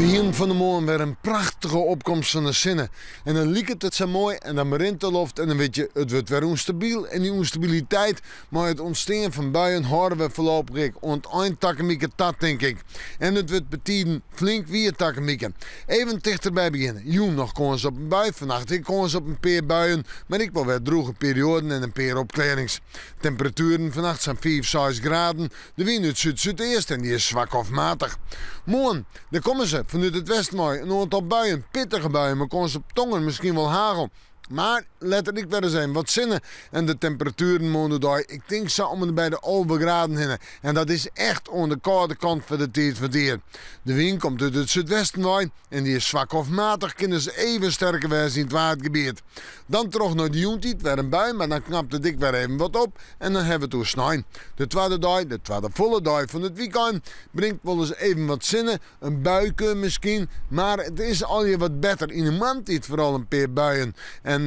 Begin van de morgen weer een prachtige opkomst van de zinnen. En dan liekt het zo mooi en dan begint de loft en dan weet je, het wordt weer onstabiel. En die onstabiliteit, maar het ontstaan van buien houden we voorlopig oneintakemieke tat, denk ik. En het wordt betiden flink weer takemieke. Even dichterbij beginnen. Joen nog kans op een bui, vannacht ik kans op een paar buien, maar ik wil weer droge perioden en een paar opkledings. Temperaturen vannacht zijn 5, 6 graden. De wind uit zuid-zuidoost en die is zwak of matig. Morgen, daar komen ze vanuit het westen mooi. Een aantal buien, pittige buien, maar kans op tongen, misschien wel hagel. Maar letterlijk weer zijn wat zinnen. En de temperaturen mogen ik denk zo om en bij de 11 graden heen. En dat is echt aan de koude kant van de tijd van het jaar. De wind komt uit het zuidwesten waaien en die is zwak of matig. Kunnen ze even sterker wezen in het waardgebied. Dan terug naar de joentijd, weer een bui, maar dan knapt het dik weer even wat op. En dan hebben we het sneeuw. De tweede volle dag van het weekend brengt wel eens even wat zinnen. Een buikje misschien, maar het is al je wat beter. In de maandtijd vooral een paar buien. En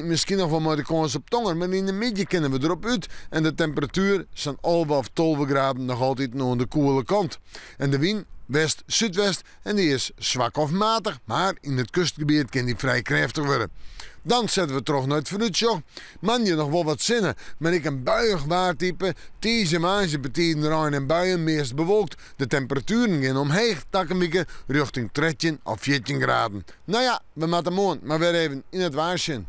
misschien nog wel maar de kans op tongen, maar in de midden kunnen we erop uit. En de temperatuur zijn 11 of 12 graden nog altijd aan de koele kant. En de wind west-zuidwest en die is zwak of matig, maar in het kustgebied kan die vrij krachtig worden. Dan zetten we terug naar het fruitjoch. Man, je nog wel wat zinnen, maar ik een buiig waartype. Deze maandje betiden rijn en buien, meest bewolkt. De temperaturen gaan omheeg, takkenmieke, richting 13 of 14 graden. Nou ja, we maken morgen maar weer even in het waarsje.